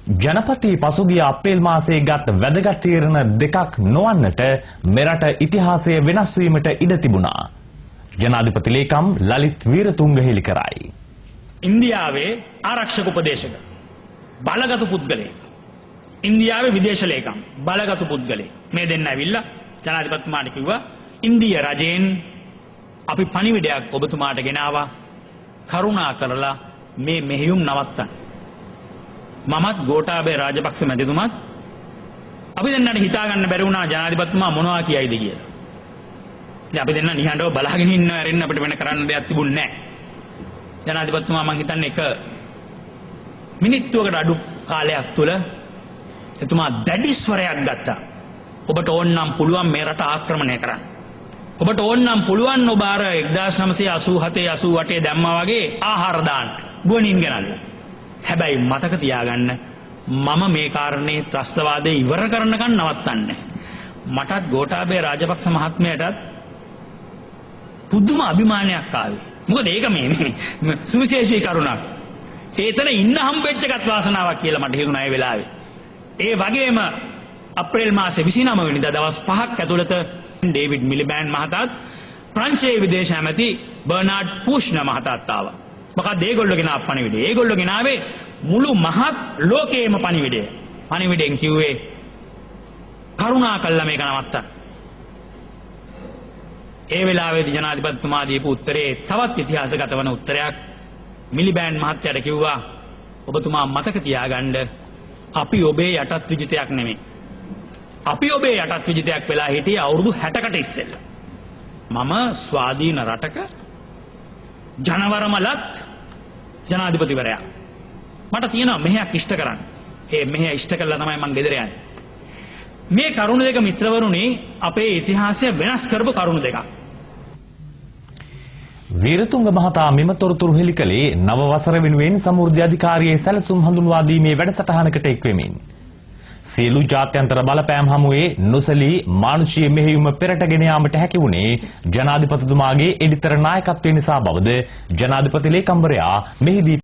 ජනපති පසුගිය අප්‍රේල් මාසයේ ගත් වැදගත් තීරණ දෙකක් නොවන්නට මෙරට ඉතිහාසය වෙනස් වීමට ඉඩ තිබුණා. ජනාධිපති ලේකම් ලලිත් වීරතුංග හෙළි කරයි. ඉන්දියාවේ ආරක්ෂක උපදේශක බලගත් පුද්ගලයෙක්. ඉන්දියාවේ විදේශ ලේකම් බලගත් පුද්ගලයෙක්. මේ දෙන්න ඇවිල්ලා ජනාධිපතිතුමාට කිව්වා ඉන්දියා රජයෙන් අපි පණිවිඩයක් ඔබතුමාට ගෙනාවා. කරුණා කරලා මේ මෙහෙයුම් නවත්තන්න. මමත් ගෝඨාභය රාජපක්ෂ මැතිතුමත් අපි දෙන්නට හිතා ගන්න බැරි වුණා ජනාධිපතිතුමා මොනවා කියයිද කියලා. ඉතින් අපි දෙන්න නිහඬව බලාගෙන ඉන්න ඇරෙන්න අපිට වෙන කරන්න දෙයක් තිබුණේ නැහැ. ජනාධිපතිතුමා මම හිතන්නේ එක මිනිත්තුවකට අඩු කාලයක් තුල එතුමා දැඩි ස්වරයක් ගත්තා. ඔබට ඕනනම් පුළුවන් මේ රට ආක්‍රමණය කරන්න. ඔබට ඕනනම් පුළුවන් ඔබ අර 1987 88 දැම්මා වගේ ආහාර දාන්න ගුවනින් ගෙනල්ල. හැබැයි මතක තියාගන්න මම මේ කාරණේ ත්‍රස්තවාදය ඉවර කරනකන් නවත්තන්නේ. මටත් ගෝඨාභය රාජපක්ෂ මහත්මයාටත් පුදුම අභිමානයක් ආවේ. මොකද ඒක මේ සුවිශේෂී කරුණක්. ඒතන ඉන්න හම්බෙච්ච එකත් වාසනාවක් කියලා මට හිතුණා ඒ වෙලාවේ. ඒ වගේම අප්‍රේල් මාසේ 29 වෙනිදා දවස් 5ක් ඇතුළත ඩේවිඩ් මිලිබෑන්ඩ් මහතාත් ප්‍රංශයේ විදේශ ඇමති බර්නාඩ් පූෂ්ණ මහතාත් ආවා. මොකද ඒගොල්ලෝ ගෙනාව පණිවිඩය. ඒගොල්ලෝ ගෙනාවේ මුළු මහත් ලෝකයේම පණිවිඩය. පණිවිඩෙන් කිව්වේ කරුණා කළා මේක නවත්තන්න. ඒ වෙලාවේදී ජනාධිපතිතුමා දීපු උත්තරේ තවත් ඉතිහාසගත වන උත්තරයක්. මිලිබෑන්ඩ් මහත්තයාට කිව්වා ඔබතුමා මතක තියාගන්න අපි ඔබේ යටත් විජිතයක් නෙමෙයි. අපි ඔබේ යටත් විජිතයක් වෙලා හිටියේ අවුරුදු 60කට ඉස්සෙල්ලා. මම ස්වාධීන රටක ජනවරමලත් ජනාධිපතිවරයා. මට තියෙනවා මෙහෙයක් ඉෂ්ට කරන්න. ඒ මෙහෙය ඉෂ්ට කළා තමයි මම ගෙදර යන්නේ. මේ කරුණු දෙක මිත්‍රවරුනි අපේ ඉතිහාසය වෙනස් කරපු කරුණු දෙකක්. වීරතුංග මහතා මෙම තොරතුරු හෙළි කළේ නව වසර වෙනුවෙන් සමෘද්ධි අධිකාරියේ සැලසුම් හඳුන්වා දීමේ වැඩසටහනකට එක්වෙමින්. සියලු ජාත්‍යන්තර බලපෑම් හමුවේ නොසලී මානුෂීය මෙහෙයුම පෙරටගෙන යාමට හැකි වුණේ ජනාධිපතිතුමාගේ එඩිතර නායකත්වය නිසා බවද ජනාධිපති ලේකම්වරයා මෙහිදී